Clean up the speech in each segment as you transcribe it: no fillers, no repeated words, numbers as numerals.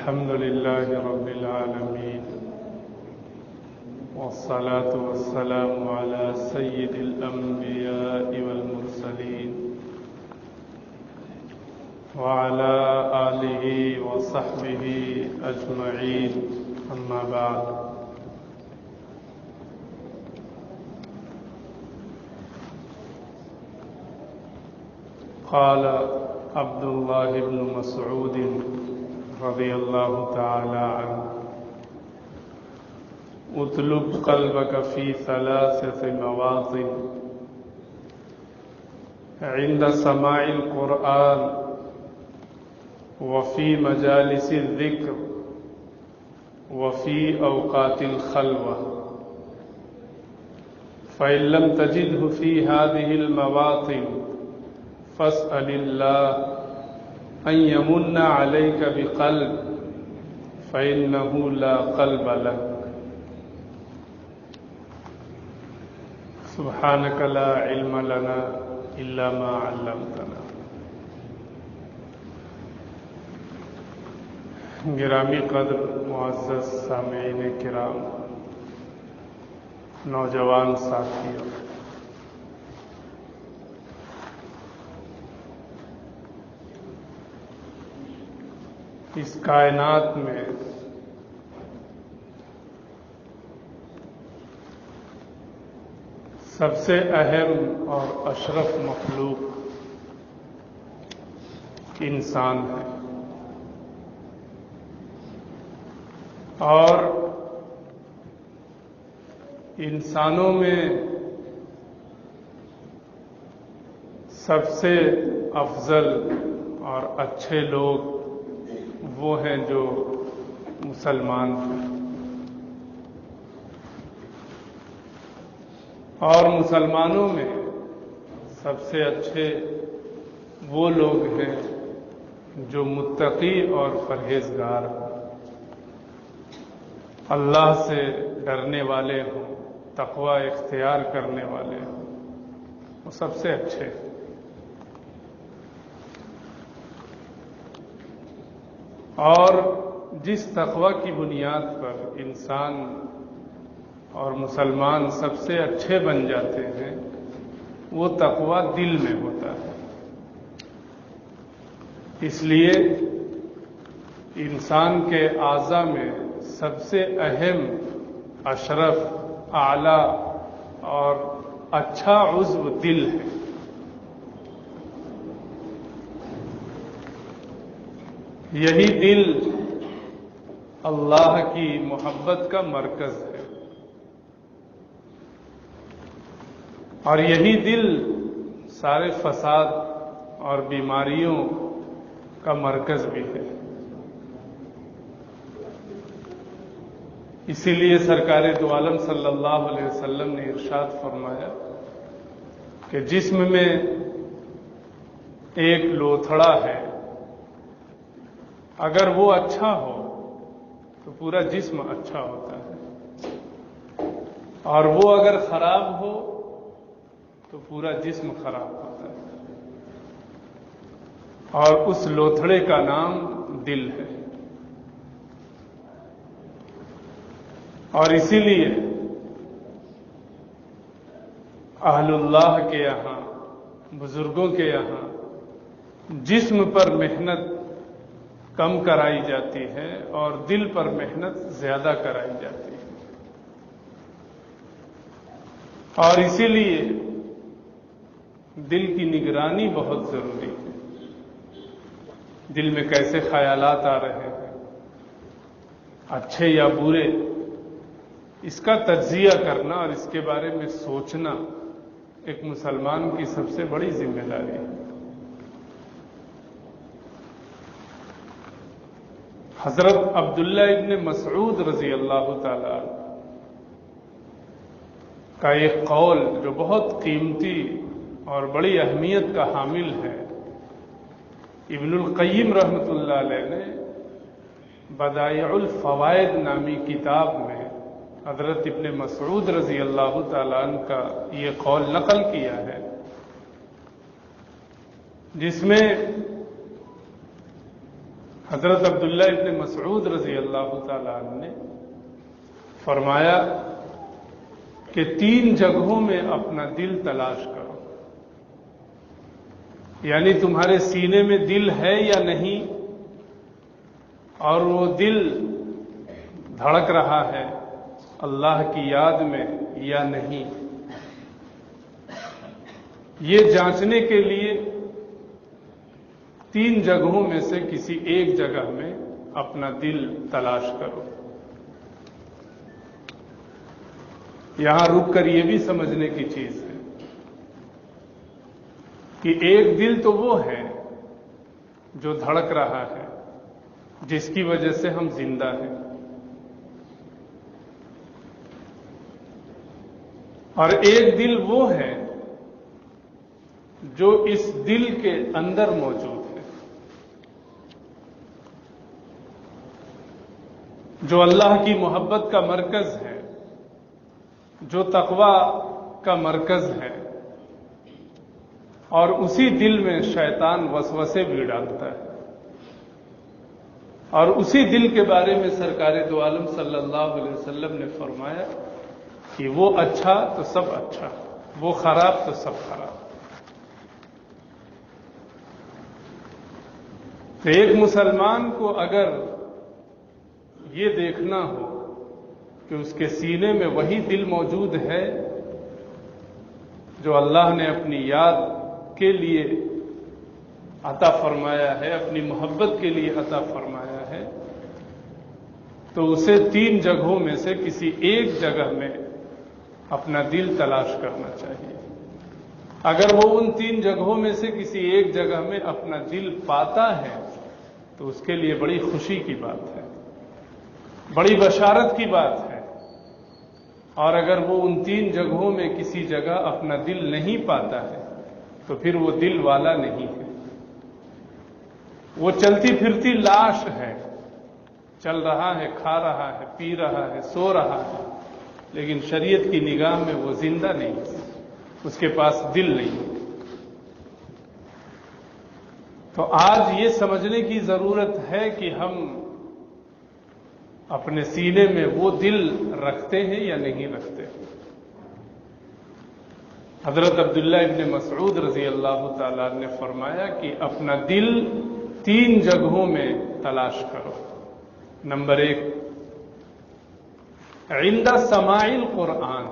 الحمد لله رب العالمين والصلاة والسلام على سيد الأنبياء والمرسلين وعلى آله وصحبه أجمعين أما بعد قال عبد الله بن مسعود رضي الله تعالى عنه اطلب قلبك في ثلاثة مواطن عند سماع القرآن وفي مجالس الذكر وفي أوقات الخلوة فإن لم تجده في هذه المواطن فاسأل الله أن يمن عليك بقلب فإنه لا قلب لك سبحانك لا علم لنا إلا ما علمتنا. گرامی قدر معزز سامعین کرام، نوجوان ساتھیوں، اس کائنات میں سب سے اہم اور اشرف مخلوق انسان ہے، اور انسانوں میں سب سے افضل اور اچھے لوگ وہ ہیں جو مسلمان ہیں، اور مسلمانوں میں سب سے اچھے وہ لوگ ہیں جو متقی اور پرہیزگار ہیں، اللہ سے ڈرنے والے ہوں، تقوی اختیار کرنے والے ہوں، وہ سب سے اچھے ہیں۔ اور جس تقوی کی بنیاد پر انسان اور مسلمان سب سے اچھے بن جاتے ہیں، وہ تقوی دل میں ہوتا ہے۔ اس لیے انسان کے اعضاء میں سب سے اہم، اشرف، اعلی اور اچھا عضو دل ہے۔ یہی دل اللہ کی محبت کا مرکز ہے، اور یہی دل سارے فساد اور بیماریوں کا مرکز بھی ہے۔ اسی لیے سرکار دو عالم صلی اللہ علیہ وسلم نے ارشاد فرمایا کہ جسم میں ایک لوتھڑا ہے، اگر وہ اچھا ہو تو پورا جسم اچھا ہوتا ہے، اور وہ اگر خراب ہو تو پورا جسم خراب ہوتا ہے، اور اس لوتھڑے کا نام دل ہے۔ اور اسی لیے اہل اللہ کے یہاں، بزرگوں کے یہاں جسم پر محنت کم کرائی جاتی ہے اور دل پر محنت زیادہ کرائی جاتی ہے، اور اسی لیے دل کی نگرانی بہت ضروری ہے۔ دل میں کیسے خیالات آ رہے ہیں، اچھے یا برے، اس کا تجزیہ کرنا اور اس کے بارے میں سوچنا ایک مسلمان کی سب سے بڑی ذمہ داری ہے۔ حضرت عبداللہ ابن مسعود رضی اللہ تعالی کا ایک قول جو بہت قیمتی اور بڑی اہمیت کا حامل ہے، ابن القیم رحمۃ اللہ علیہ نے بدائع الفوائد نامی کتاب میں حضرت ابن مسعود رضی اللہ تعالیٰ عنہ کا یہ قول نقل کیا ہے، جس میں حضرت عبداللہ ابن مسعود رضی اللہ تعالی عنہ نے فرمایا کہ 3 جگہوں میں اپنا دل تلاش کرو، یعنی تمہارے سینے میں دل ہے یا نہیں، اور وہ دل دھڑک رہا ہے اللہ کی یاد میں یا نہیں، یہ جانچنے کے لیے 3 جگہوں میں سے کسی ایک جگہ میں اپنا دل تلاش کرو۔ یہاں رک کر یہ بھی سمجھنے کی چیز ہے کہ ایک دل تو وہ ہے جو دھڑک رہا ہے، جس کی وجہ سے ہم زندہ ہیں، اور ایک دل وہ ہے جو اس دل کے اندر موجود ہے، جو اللہ کی محبت کا مرکز ہے، جو تقوی کا مرکز ہے، اور اسی دل میں شیطان وسوسے بھی ڈالتا ہے، اور اسی دل کے بارے میں سرکار دو عالم صلی اللہ علیہ وسلم نے فرمایا کہ وہ اچھا تو سب اچھا، وہ خراب تو سب خراب۔ تو ایک مسلمان کو اگر یہ دیکھنا ہو کہ اس کے سینے میں وہی دل موجود ہے جو اللہ نے اپنی یاد کے لیے عطا فرمایا ہے، اپنی محبت کے لیے عطا فرمایا ہے، تو اسے 3 جگہوں میں سے کسی ایک جگہ میں اپنا دل تلاش کرنا چاہیے۔ اگر وہ ان 3 جگہوں میں سے کسی ایک جگہ میں اپنا دل پاتا ہے تو اس کے لیے بڑی خوشی کی بات ہے، بڑی بشارت کی بات ہے، اور اگر وہ ان 3 جگہوں میں کسی جگہ اپنا دل نہیں پاتا ہے تو پھر وہ دل والا نہیں ہے، وہ چلتی پھرتی لاش ہے، چل رہا ہے، کھا رہا ہے، پی رہا ہے، سو رہا ہے، لیکن شریعت کی نگاہ میں وہ زندہ نہیں ہے، اس کے پاس دل نہیں ہے۔ تو آج یہ سمجھنے کی ضرورت ہے کہ ہم اپنے سینے میں وہ دل رکھتے ہیں یا نہیں رکھتے۔ حضرت عبداللہ ابن مسعود رضی اللہ تعالیٰ نے فرمایا کہ اپنا دل 3 جگہوں میں تلاش کرو۔ نمبر 1، عند سماع القرآن،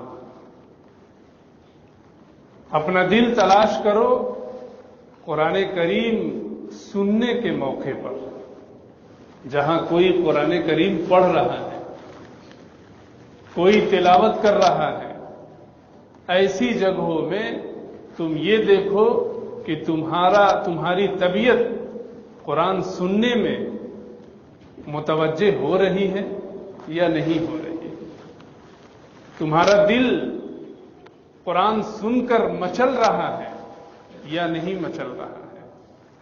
اپنا دل تلاش کرو قرآن کریم سننے کے موقع پر، جہاں کوئی قرآن کریم پڑھ رہا ہے، کوئی تلاوت کر رہا ہے، ایسی جگہوں میں تم یہ دیکھو کہ تمہاری طبیعت قرآن سننے میں متوجہ ہو رہی ہے یا نہیں ہو رہی ہے، تمہارا دل قرآن سن کر مچل رہا ہے یا نہیں مچل رہا ہے،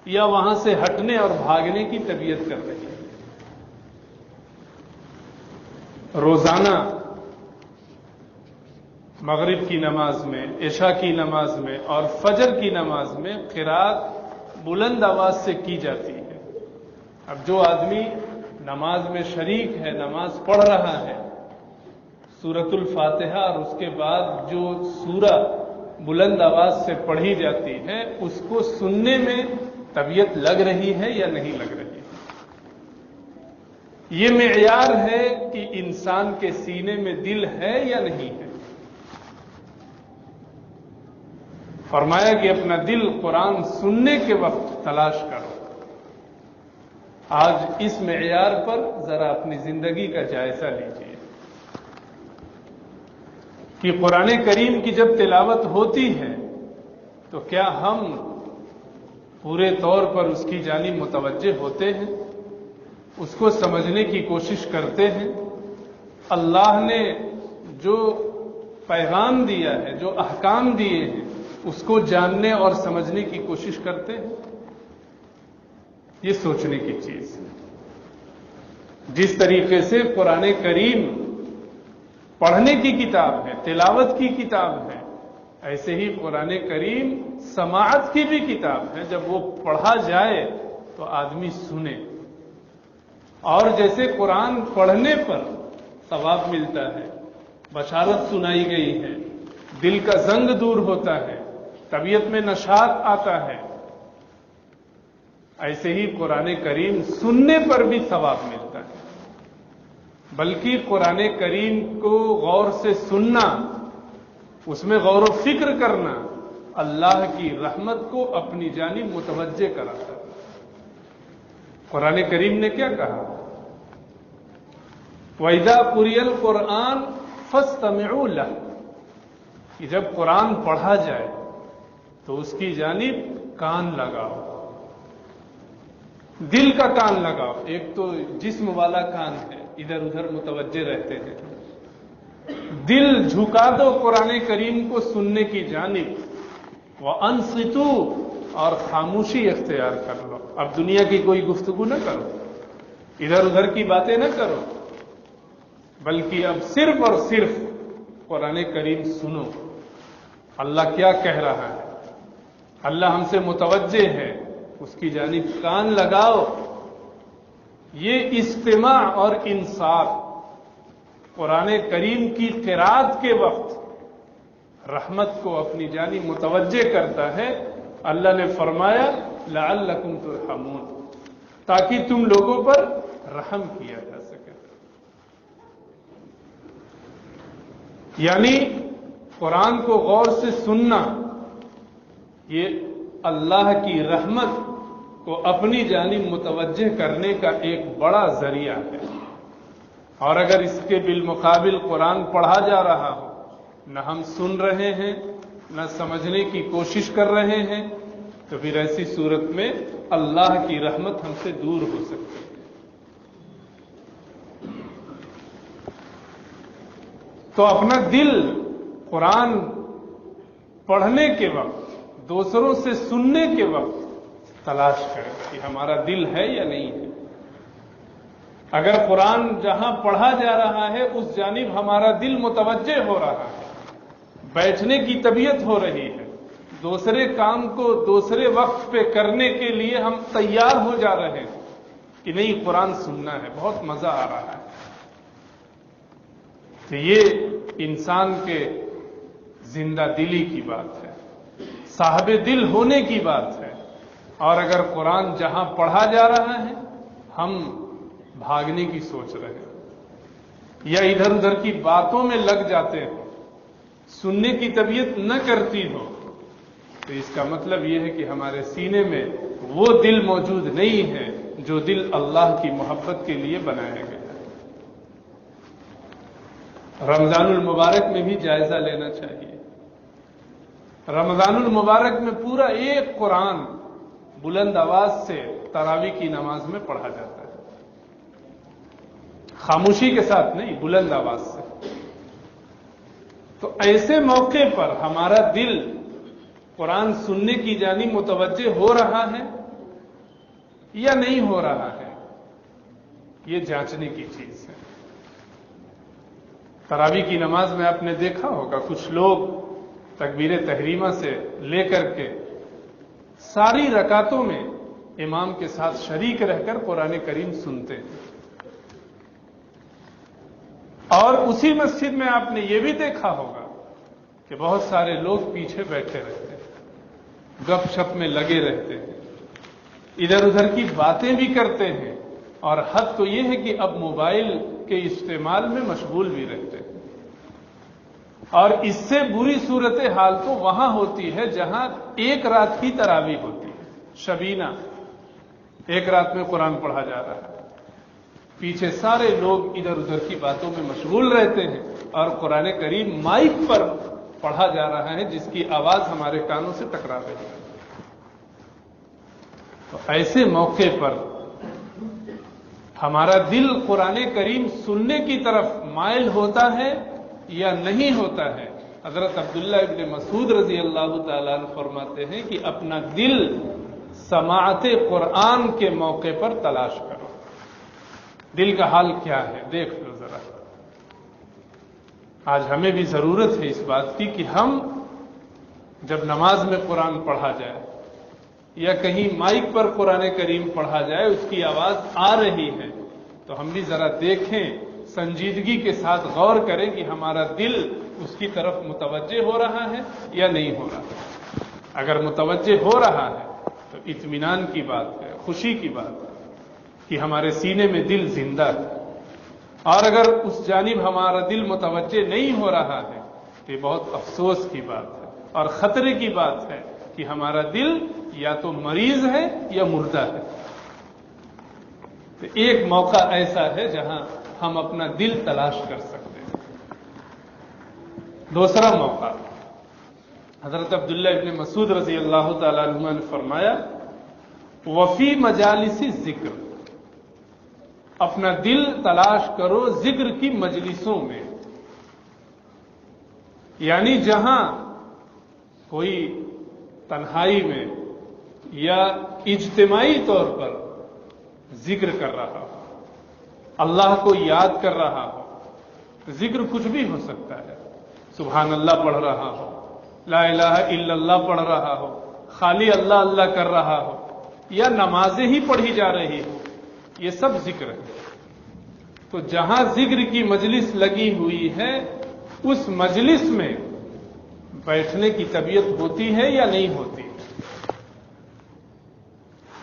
یا وہاں سے ہٹنے اور بھاگنے کی طبیعت کر رہی ہے۔ روزانہ مغرب کی نماز میں، عشاء کی نماز میں اور فجر کی نماز میں قرات بلند آواز سے کی جاتی ہے۔ اب جو آدمی نماز میں شریک ہے، نماز پڑھ رہا ہے، سورۃ الفاتحہ اور اس کے بعد جو سورہ بلند آواز سے پڑھی جاتی ہے، اس کو سننے میں طبیعت لگ رہی ہے یا نہیں لگ رہی ہے؟ یہ معیار ہے کہ انسان کے سینے میں دل ہے یا نہیں ہے۔ فرمایا کہ اپنا دل قرآن سننے کے وقت تلاش کرو۔ آج اس معیار پر ذرا اپنی زندگی کا جائزہ لیجیے کہ قرآن کریم کی جب تلاوت ہوتی ہے تو کیا ہم پورے طور پر اس کی جانب متوجہ ہوتے ہیں، اس کو سمجھنے کی کوشش کرتے ہیں، اللہ نے جو پیغام دیا ہے، جو احکام دیے ہیں، اس کو جاننے اور سمجھنے کی کوشش کرتے ہیں؟ یہ سوچنے کی چیز ہے۔ جس طریقے سے قرآن کریم پڑھنے کی کتاب ہے، تلاوت کی کتاب ہے، ایسے ہی قرآن کریم سماعت کی بھی کتاب ہے۔ جب وہ پڑھا جائے تو آدمی سنے، اور جیسے قرآن پڑھنے پر ثواب ملتا ہے، بشارت سنائی گئی ہے، دل کا زنگ دور ہوتا ہے، طبیعت میں نشاط آتا ہے، ایسے ہی قرآن کریم سننے پر بھی ثواب ملتا ہے۔ بلکہ قرآن کریم کو غور سے سننا، اس میں غور و فکر کرنا اللہ کی رحمت کو اپنی جانب متوجہ کراتا ہے۔ قرآن کریم نے کیا کہا؟ وَإِذَا قُرِئَ الْقُرْآنُ فَاسْتَمِعُوا لَهُ، کہ جب قرآن پڑھا جائے تو اس کی جانب کان لگاؤ، دل کا کان لگاؤ۔ ایک تو جسم والا کان ہے، ادھر ادھر متوجہ رہتے ہیں، دل جھکا دو قرآن کریم کو سننے کی جانب، وَأَنصِتُوا، اور خاموشی اختیار کر لو۔ اب دنیا کی کوئی گفتگو نہ کرو، ادھر ادھر کی باتیں نہ کرو، بلکہ اب صرف اور صرف قرآن کریم سنو، اللہ کیا کہہ رہا ہے، اللہ ہم سے متوجہ ہے، اس کی جانب کان لگاؤ۔ یہ استماع اور انصات قرآن کریم کی قرات کے وقت رحمت کو اپنی جانب متوجہ کرتا ہے۔ اللہ نے فرمایا لعلکم ترحمون، تاکہ تم لوگوں پر رحم کیا جا سکے۔ یعنی قرآن کو غور سے سننا یہ اللہ کی رحمت کو اپنی جانب متوجہ کرنے کا ایک بڑا ذریعہ ہے۔ اور اگر اس کے بالمقابل قرآن پڑھا جا رہا ہو، نہ ہم سن رہے ہیں نہ سمجھنے کی کوشش کر رہے ہیں، تو پھر ایسی صورت میں اللہ کی رحمت ہم سے دور ہو سکتی ہے۔ تو اپنا دل قرآن پڑھنے کے وقت، دوسروں سے سننے کے وقت تلاش کرے کہ ہمارا دل ہے یا نہیں ہے۔ اگر قرآن جہاں پڑھا جا رہا ہے اس جانب ہمارا دل متوجہ ہو رہا ہے، بیٹھنے کی طبیعت ہو رہی ہے، دوسرے کام کو دوسرے وقت پہ کرنے کے لیے ہم تیار ہو جا رہے ہیں کہ نہیں قرآن سننا ہے، بہت مزہ آ رہا ہے، تو یہ انسان کے زندہ دلی کی بات ہے، صاحب دل ہونے کی بات ہے۔ اور اگر قرآن جہاں پڑھا جا رہا ہے ہم بھاگنے کی سوچ رہے ہیں یا ادھر ادھر کی باتوں میں لگ جاتے ہیں، سننے کی طبیعت نہ کرتی ہو، تو اس کا مطلب یہ ہے کہ ہمارے سینے میں وہ دل موجود نہیں ہے جو دل اللہ کی محبت کے لیے بنایا گیا ہے۔ رمضان المبارک میں بھی جائزہ لینا چاہیے۔ رمضان المبارک میں پورا ایک قرآن بلند آواز سے تراویح کی نماز میں پڑھا جاتا ہے، خاموشی کے ساتھ نہیں، بلند آواز سے۔ تو ایسے موقع پر ہمارا دل قرآن سننے کی جانب متوجہ ہو رہا ہے یا نہیں ہو رہا ہے، یہ جانچنے کی چیز ہے۔ تراویح کی نماز میں آپ نے دیکھا ہوگا کچھ لوگ تکبیر تحریمہ سے لے کر کے ساری رکعتوں میں امام کے ساتھ شریک رہ کر قرآن کریم سنتے ہیں، اور اسی مسجد میں آپ نے یہ بھی دیکھا ہوگا کہ بہت سارے لوگ پیچھے بیٹھے رہتے ہیں، گپ شپ میں لگے رہتے ہیں، ادھر ادھر کی باتیں بھی کرتے ہیں، اور حد تو یہ ہے کہ اب موبائل کے استعمال میں مشغول بھی رہتے ہیں۔ اور اس سے بری صورتحال تو وہاں ہوتی ہے جہاں ایک رات کی تراویح ہوتی ہے، شبینہ، ایک رات میں قرآن پڑھا جا رہا ہے، پیچھے سارے لوگ ادھر ادھر کی باتوں میں مشغول رہتے ہیں، اور قرآن کریم مائک پر پڑھا جا رہا ہے جس کی آواز ہمارے کانوں سے ٹکرا رہی ہے۔ تو ایسے موقع پر ہمارا دل قرآن کریم سننے کی طرف مائل ہوتا ہے یا نہیں ہوتا ہے؟ حضرت عبداللہ ابن مسعود رضی اللہ تعالیٰ عنہ فرماتے ہیں کہ اپنا دل سماعت قرآن کے موقع پر تلاش کرو، دل کا حال کیا ہے دیکھ لو ذرا۔ آج ہمیں بھی ضرورت ہے اس بات کی کہ ہم جب نماز میں قرآن پڑھا جائے یا کہیں مائک پر قرآن کریم پڑھا جائے، اس کی آواز آ رہی ہے تو ہم بھی ذرا دیکھیں، سنجیدگی کے ساتھ غور کریں کہ ہمارا دل اس کی طرف متوجہ ہو رہا ہے یا نہیں ہو رہا۔ اگر متوجہ ہو رہا ہے تو اطمینان کی بات ہے، خوشی کی بات ہے کہ ہمارے سینے میں دل زندہ ہے، اور اگر اس جانب ہمارا دل متوجہ نہیں ہو رہا ہے تو یہ بہت افسوس کی بات ہے اور خطرے کی بات ہے کہ ہمارا دل یا تو مریض ہے یا مردہ ہے۔ تو ایک موقع ایسا ہے جہاں ہم اپنا دل تلاش کر سکتے ہیں۔ دوسرا موقع، حضرت عبداللہ ابن مسعود رضی اللہ تعالی عنہ نے فرمایا، وفی مجالس ذکر، اپنا دل تلاش کرو ذکر کی مجلسوں میں، یعنی جہاں کوئی تنہائی میں یا اجتماعی طور پر ذکر کر رہا ہو، اللہ کو یاد کر رہا ہو۔ ذکر کچھ بھی ہو سکتا ہے، سبحان اللہ پڑھ رہا ہو، لا الہ الا اللہ پڑھ رہا ہو، خالی اللہ اللہ کر رہا ہو، یا نمازیں ہی پڑھی جا رہی ہو، یہ سب ذکر ہے۔ تو جہاں ذکر کی مجلس لگی ہوئی ہے اس مجلس میں بیٹھنے کی طبیعت ہوتی ہے یا نہیں ہوتی؟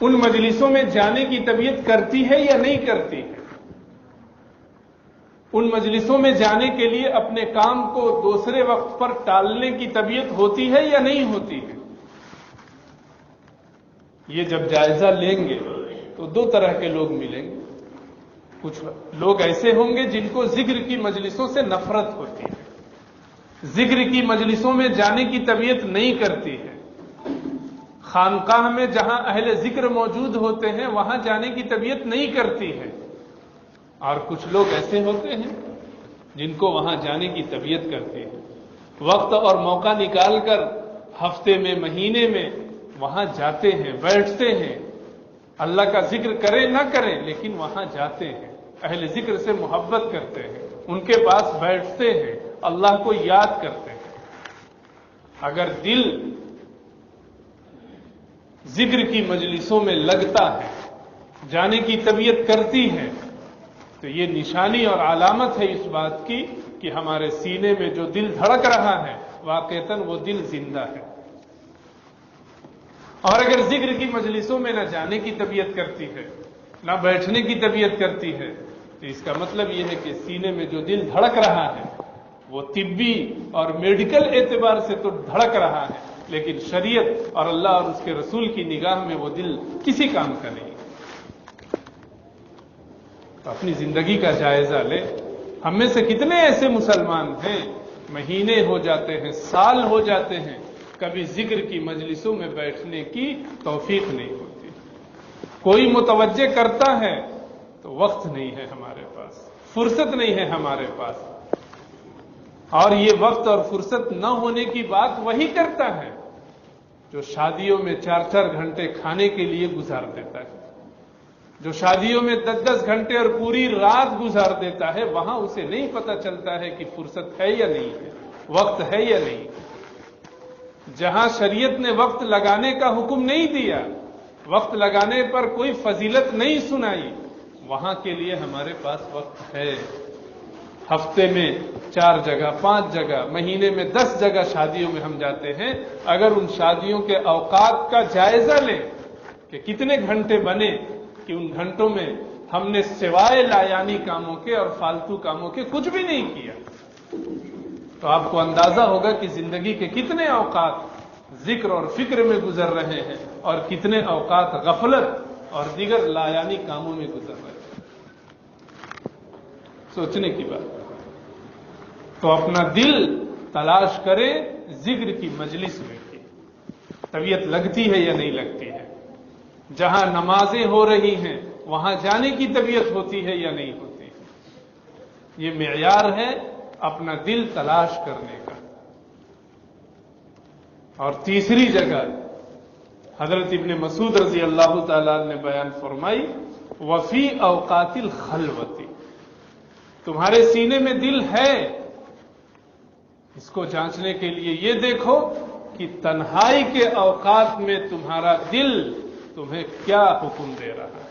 ان مجلسوں میں جانے کی طبیعت کرتی ہے یا نہیں کرتی ہے؟ ان مجلسوں میں جانے کے لیے اپنے کام کو دوسرے وقت پر ٹالنے کی طبیعت ہوتی ہے یا نہیں ہوتی ہے؟ یہ جب جائزہ لیں گے تو دو طرح کے لوگ ملیں گے۔ کچھ لوگ ایسے ہوں گے جن کو ذکر کی مجلسوں سے نفرت ہوتی ہے، ذکر کی مجلسوں میں جانے کی طبیعت نہیں کرتی ہے، خانقاہ میں جہاں اہل ذکر موجود ہوتے ہیں وہاں جانے کی طبیعت نہیں کرتی ہے، اور کچھ لوگ ایسے ہوتے ہیں جن کو وہاں جانے کی طبیعت کرتی ہے، وقت اور موقع نکال کر ہفتے میں مہینے میں وہاں جاتے ہیں، بیٹھتے ہیں، اللہ کا ذکر کریں نہ کریں لیکن وہاں جاتے ہیں، اہل ذکر سے محبت کرتے ہیں، ان کے پاس بیٹھتے ہیں، اللہ کو یاد کرتے ہیں۔ اگر دل ذکر کی مجلسوں میں لگتا ہے، جانے کی طبیعت کرتی ہے، تو یہ نشانی اور علامت ہے اس بات کی کہ ہمارے سینے میں جو دل دھڑک رہا ہے واقعتاً وہ دل زندہ ہے۔ اور اگر ذکر کی مجلسوں میں نہ جانے کی طبیعت کرتی ہے، نہ بیٹھنے کی طبیعت کرتی ہے، تو اس کا مطلب یہ ہے کہ سینے میں جو دل دھڑک رہا ہے وہ طبی اور میڈیکل اعتبار سے تو دھڑک رہا ہے، لیکن شریعت اور اللہ اور اس کے رسول کی نگاہ میں وہ دل کسی کام کا نہیں۔ تو اپنی زندگی کا جائزہ لے، ہم میں سے کتنے ایسے مسلمان ہیں مہینے ہو جاتے ہیں، سال ہو جاتے ہیں، کبھی ذکر کی مجلسوں میں بیٹھنے کی توفیق نہیں ہوتی۔ کوئی متوجہ کرتا ہے تو وقت نہیں ہے ہمارے پاس، فرصت نہیں ہے ہمارے پاس، اور یہ وقت اور فرصت نہ ہونے کی بات وہی کرتا ہے جو شادیوں میں 4-4 گھنٹے کھانے کے لیے گزار دیتا ہے، جو شادیوں میں 10-10 گھنٹے اور پوری رات گزار دیتا ہے، وہاں اسے نہیں پتہ چلتا ہے کہ فرصت ہے یا نہیں ہے، وقت ہے یا نہیں۔ جہاں شریعت نے وقت لگانے کا حکم نہیں دیا، وقت لگانے پر کوئی فضیلت نہیں سنائی، وہاں کے لیے ہمارے پاس وقت ہے۔ ہفتے میں 4 جگہ 5 جگہ، مہینے میں 10 جگہ شادیوں میں ہم جاتے ہیں، اگر ان شادیوں کے اوقات کا جائزہ لیں کہ کتنے گھنٹے بنے کہ ان گھنٹوں میں ہم نے سوائے لایانی کاموں کے اور فالتو کاموں کے کچھ بھی نہیں کیا، تو آپ کو اندازہ ہوگا کہ زندگی کے کتنے اوقات ذکر اور فکر میں گزر رہے ہیں اور کتنے اوقات غفلت اور دیگر لایانی کاموں میں گزر رہے ہیں۔ سوچنے کی بات۔ تو اپنا دل تلاش کرے ذکر کی مجلس میں کی طبیعت لگتی ہے یا نہیں لگتی ہے، جہاں نمازیں ہو رہی ہیں وہاں جانے کی طبیعت ہوتی ہے یا نہیں ہوتی ہے۔ یہ معیار ہے اپنا دل تلاش کرنے کا۔ اور تیسری جگہ حضرت ابن مسعود رضی اللہ تعالیٰ نے بیان فرمائی، وفی اوقات الخلوتی، تمہارے سینے میں دل ہے، اس کو جانچنے کے لیے یہ دیکھو کہ تنہائی کے اوقات میں تمہارا دل تمہیں کیا حکم دے رہا ہے۔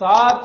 7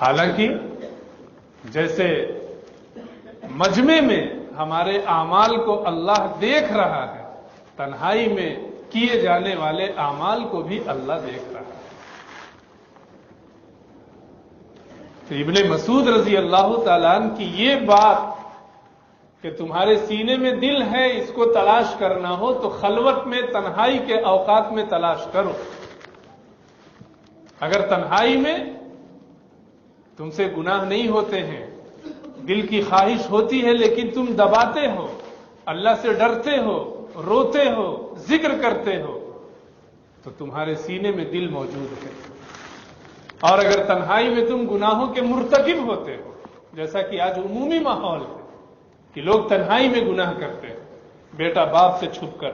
حالانکہ جیسے مجمع میں ہمارے اعمال کو اللہ دیکھ رہا ہے، تنہائی میں کیے جانے والے اعمال کو بھی اللہ دیکھ رہا ہے۔ تو ابن مسعود رضی اللہ تعالیٰ عنہ کی یہ بات کہ تمہارے سینے میں دل ہے، اس کو تلاش کرنا ہو تو خلوت میں تنہائی کے اوقات میں تلاش کرو۔ اگر تنہائی میں تم سے گناہ نہیں ہوتے ہیں، دل کی خواہش ہوتی ہے لیکن تم دباتے ہو، اللہ سے ڈرتے ہو، روتے ہو، ذکر کرتے ہو، تو تمہارے سینے میں دل موجود ہے۔ اور اگر تنہائی میں تم گناہوں کے مرتکب ہوتے ہو، جیسا کہ آج عمومی ماحول ہے کہ لوگ تنہائی میں گناہ کرتے ہیں، بیٹا باپ سے چھپ کر،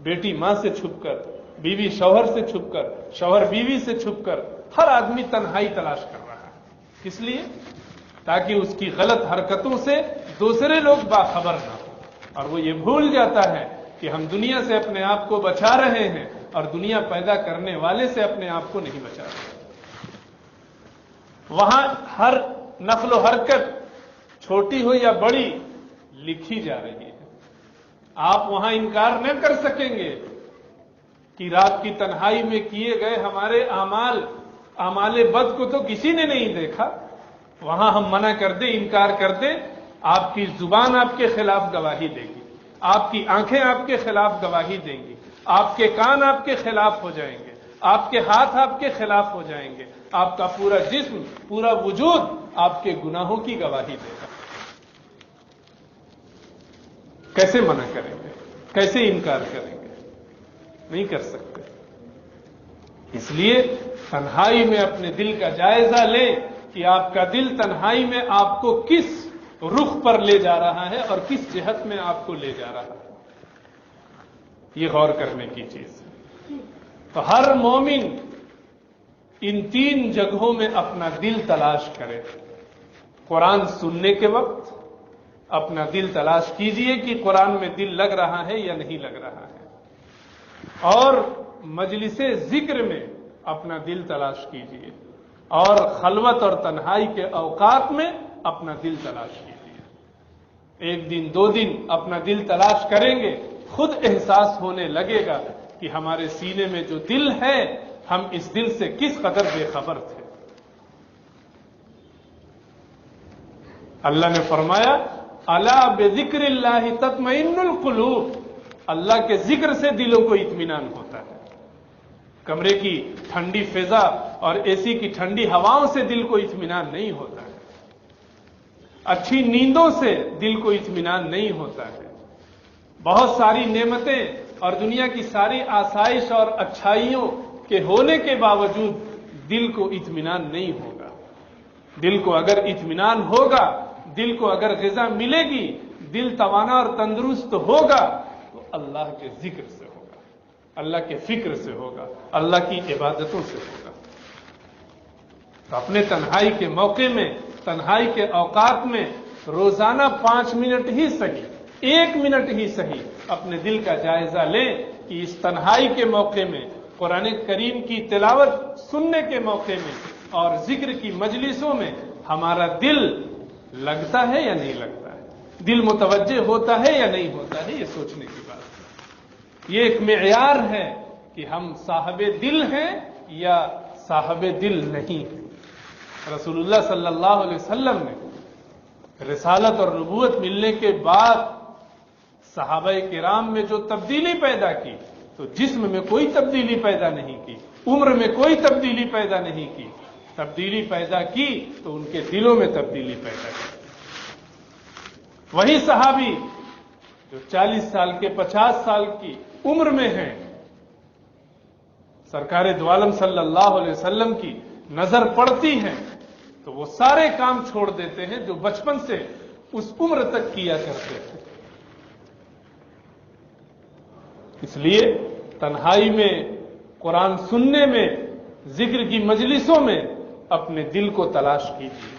بیٹی ماں سے چھپ کر، بیوی شوہر سے چھپ کر، شوہر بیوی سے چھپ کر، ہر آدمی تنہائی تلاش کر رہا ہے۔ کس لیے؟ تاکہ اس کی غلط حرکتوں سے دوسرے لوگ باخبر نہ ہوں، اور وہ یہ بھول جاتا ہے کہ ہم دنیا سے اپنے آپ کو بچا رہے ہیں اور دنیا پیدا کرنے والے سے اپنے آپ کو نہیں بچا رہے۔ وہاں ہر نقل و حرکت چھوٹی ہو یا بڑی لکھی جا رہی ہے۔ آپ وہاں انکار نہ کر سکیں گے کہ رات کی تنہائی میں کیے گئے ہمارے اعمال بد کو تو کسی نے نہیں دیکھا۔ وہاں ہم منع کر دیں، انکار کر دیں، آپ کی زبان آپ کے خلاف گواہی دے گی، آپ کی آنکھیں آپ کے خلاف گواہی دیں گی، آپ کے کان آپ کے خلاف ہو جائیں گے، آپ کے ہاتھ آپ کے خلاف ہو جائیں گے، آپ کا پورا جسم، پورا وجود آپ کے گناہوں کی گواہی دے گا۔ کیسے منع کریں گے؟ کیسے انکار کریں گے؟ نہیں کر سکتے۔ اس لیے تنہائی میں اپنے دل کا جائزہ لیں کہ آپ کا دل تنہائی میں آپ کو کس رخ پر لے جا رہا ہے اور کس جہت میں آپ کو لے جا رہا ہے۔ یہ غور کرنے کی چیز ہے۔ تو ہر مومن ان تین جگہوں میں اپنا دل تلاش کرے۔ قرآن سننے کے وقت اپنا دل تلاش کیجئے کہ قرآن میں دل لگ رہا ہے یا نہیں لگ رہا ہے، اور مجلس ذکر میں اپنا دل تلاش کیجئے، اور خلوت اور تنہائی کے اوقات میں اپنا دل تلاش کیجئے۔ ایک دن دو دن اپنا دل تلاش کریں گے، خود احساس ہونے لگے گا کہ ہمارے سینے میں جو دل ہے، ہم اس دل سے کس قدر بے خبر تھے۔ اللہ نے فرمایا الا بذکر اللہ تطمئن القلوب، اللہ کے ذکر سے دلوں کو اطمینان ہوتا ہے۔ کمرے کی ٹھنڈی فضا اور اے سی کی ٹھنڈی ہواؤں سے دل کو اطمینان نہیں ہوتا ہے، اچھی نیندوں سے دل کو اطمینان نہیں ہوتا ہے، بہت ساری نعمتیں اور دنیا کی ساری آسائش اور اچھائیوں کے ہونے کے باوجود دل کو اطمینان نہیں ہوگا۔ دل کو اگر اطمینان ہوگا، دل کو اگر غذا ملے گی، دل توانا اور تندرست ہوگا تو اللہ کے ذکر سے ہوگا، اللہ کے فکر سے ہوگا، اللہ کی عبادتوں سے ہوگا۔ تو اپنے تنہائی کے موقع میں، تنہائی کے اوقات میں روزانہ 5 منٹ ہی صحیح، 1 منٹ ہی صحیح اپنے دل کا جائزہ لیں کہ اس تنہائی کے موقع میں، قرآن کریم کی تلاوت سننے کے موقع میں اور ذکر کی مجلسوں میں ہمارا دل لگتا ہے یا نہیں لگتا ہے، دل متوجہ ہوتا ہے یا نہیں ہوتا ہے۔ یہ سوچنے کی بات ہے۔ یہ ایک معیار ہے کہ ہم صاحب دل ہیں یا صاحب دل نہیں ہیں۔ رسول اللہ صلی اللہ علیہ وسلم نے رسالت اور نبوت ملنے کے بعد صحابہ کرام میں جو تبدیلی پیدا کی، تو جسم میں کوئی تبدیلی پیدا نہیں کی، عمر میں کوئی تبدیلی پیدا نہیں کی، تبدیلی پیدا کی تو ان کے دلوں میں تبدیلی پیدا کی۔ وہی صحابی جو 40 سال کے 50 سال کی عمر میں ہیں، سرکار دو عالم صلی اللہ علیہ وسلم کی نظر پڑتی ہے تو وہ سارے کام چھوڑ دیتے ہیں جو بچپن سے اس عمر تک کیا کرتے تھے۔ اس لیے تنہائی میں، قرآن سننے میں، ذکر کی مجلسوں میں اپنے دل کو تلاش کیجیے۔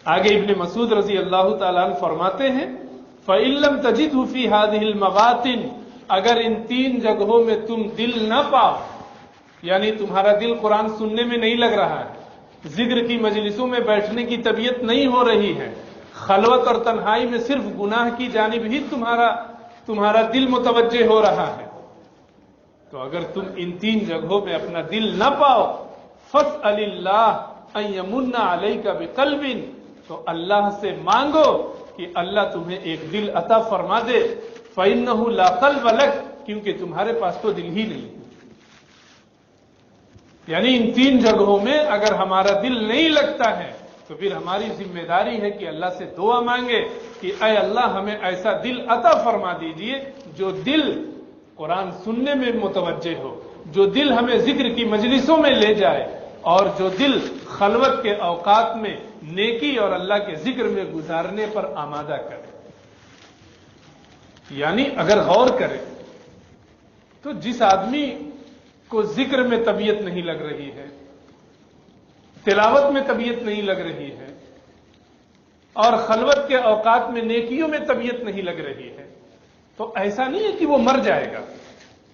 آگے ابن مسعود رضی اللہ تعالیٰ عنہ فرماتے ہیں فَإِن لَّمْ تَجِدْهُ فِي هَذِهِ الْمَوَاطِنِ، اگر ان 3 جگہوں میں تم دل نہ پاؤ، یعنی تمہارا دل قرآن سننے میں نہیں لگ رہا ہے، ذکر کی مجلسوں میں بیٹھنے کی طبیعت نہیں ہو رہی ہے، خلوت اور تنہائی میں صرف گناہ کی جانب ہی تمہارا دل متوجہ ہو رہا ہے، تو اگر تم ان 3 جگہوں میں اپنا دل نہ پاؤ، فاسأل اللہ ان یمن علیک بقلب، تو اللہ سے مانگو کہ اللہ تمہیں ایک دل عطا فرما دے، فإنہ لا قلب لک، کیونکہ تمہارے پاس تو دل ہی نہیں ہے۔ یعنی ان 3 جگہوں میں اگر ہمارا دل نہیں لگتا ہے تو پھر ہماری ذمہ داری ہے کہ اللہ سے دعا مانگے کہ اے اللہ ہمیں ایسا دل عطا فرما دیجئے جو دل قرآن سننے میں متوجہ ہو، جو دل ہمیں ذکر کی مجلسوں میں لے جائے، اور جو دل خلوت کے اوقات میں نیکی اور اللہ کے ذکر میں گزارنے پر آمادہ کرے۔ یعنی اگر غور کرے تو جس آدمی کو ذکر میں طبیعت نہیں لگ رہی ہے، تلاوت میں طبیعت نہیں لگ رہی ہے، اور خلوت کے اوقات میں نیکیوں میں طبیعت نہیں لگ رہی ہے، تو ایسا نہیں ہے کہ وہ مر جائے گا،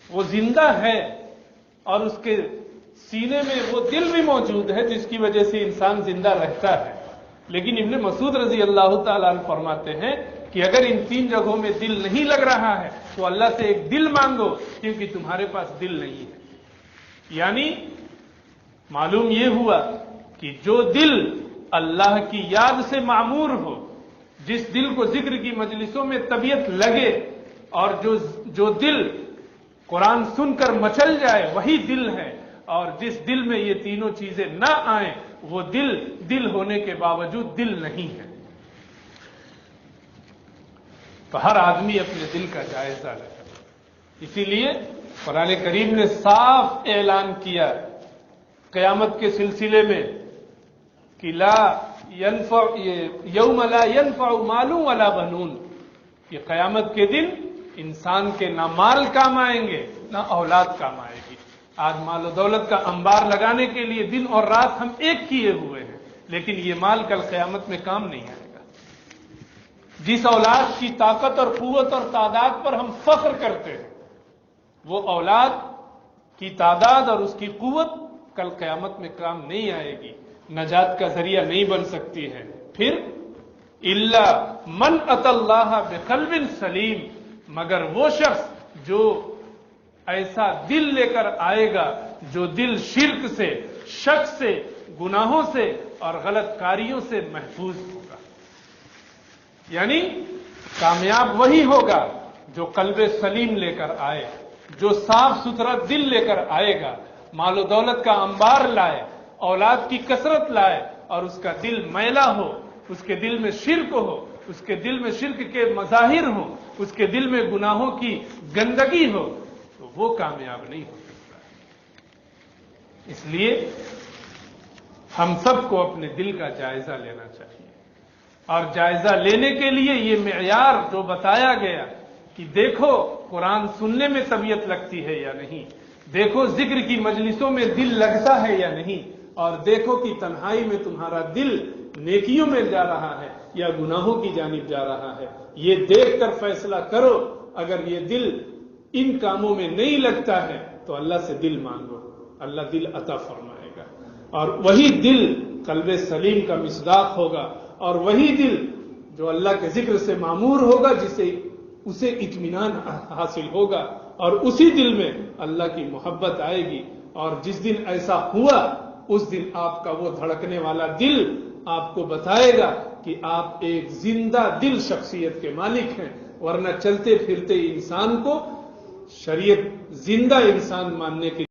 وہ زندہ ہے، اور اس کے سینے میں وہ دل بھی موجود ہے جس کی وجہ سے انسان زندہ رہتا ہے۔ لیکن ابن مسعود رضی اللہ تعالیٰ عنہ فرماتے ہیں کہ اگر ان 3 جگہوں میں دل نہیں لگ رہا ہے تو اللہ سے ایک دل مانگو، کیونکہ تمہارے پاس دل نہیں ہے۔ یعنی معلوم یہ ہوا کہ جو دل اللہ کی یاد سے معمور ہو، جس دل کو ذکر کی مجلسوں میں طبیعت لگے، اور جو دل قرآن سن کر مچل جائے، وہی دل ہے، اور جس دل میں یہ تینوں چیزیں نہ آئیں وہ دل ہونے کے باوجود دل نہیں ہے۔ تو ہر آدمی اپنے دل کا جائزہ لے۔ اسی لیے قرآن کریم نے صاف اعلان کیا قیامت کے سلسلے میں کہ یوم لا ينفع مال ولا بنون، کہ قیامت کے دن انسان کے نہ مال کام آئیں گے نہ اولاد کام آئے گی۔ آج مال و دولت کا انبار لگانے کے لیے دن اور رات ہم ایک کیے ہوئے ہیں، لیکن یہ مال کل قیامت میں کام نہیں آئے گا۔ جس اولاد کی طاقت اور قوت اور تعداد پر ہم فخر کرتے ہیں، وہ اولاد کی تعداد اور اس کی قوت کل قیامت میں کام نہیں آئے گی، نجات کا ذریعہ نہیں بن سکتی ہے۔ پھر الا من اتى اللہ بقلب سلیم، مگر وہ شخص جو ایسا دل لے کر آئے گا جو دل شرک سے، شک سے، گناہوں سے اور غلط کاریوں سے محفوظ ہوگا۔ یعنی کامیاب وہی ہوگا جو قلب سلیم لے کر آئے، جو صاف ستھرا دل لے کر آئے گا، مال و دولت کا انبار لائے، اولاد کی کثرت لائے، اور اس کا دل میلا ہو، اس کے دل میں شرک ہو، اس کے دل میں شرک کے مظاہر ہوں، اس کے دل میں گناہوں کی گندگی ہو، تو وہ کامیاب نہیں ہو سکتا۔ اس لیے ہم سب کو اپنے دل کا جائزہ لینا چاہیے، اور جائزہ لینے کے لیے یہ معیار جو بتایا گیا کہ دیکھو قرآن سننے میں طبیعت لگتی ہے یا نہیں، دیکھو ذکر کی مجلسوں میں دل لگتا ہے یا نہیں، اور دیکھو کہ تنہائی میں تمہارا دل نیکیوں میں جا رہا ہے یا گناہوں کی جانب جا رہا ہے، یہ دیکھ کر فیصلہ کرو۔ اگر یہ دل ان کاموں میں نہیں لگتا ہے تو اللہ سے دل مانگو، اللہ دل عطا فرمائے گا، اور وہی دل قلب سلیم کا مصداق ہوگا، اور وہی دل جو اللہ کے ذکر سے معمور ہوگا، اسے اطمینان حاصل ہوگا، اور اسی دل میں اللہ کی محبت آئے گی۔ اور جس دن ایسا ہوا اس دن آپ کا وہ دھڑکنے والا دل آپ کو بتائے گا کہ آپ ایک زندہ دل شخصیت کے مالک ہیں، ورنہ چلتے پھرتے انسان کو شریعت زندہ انسان ماننے کے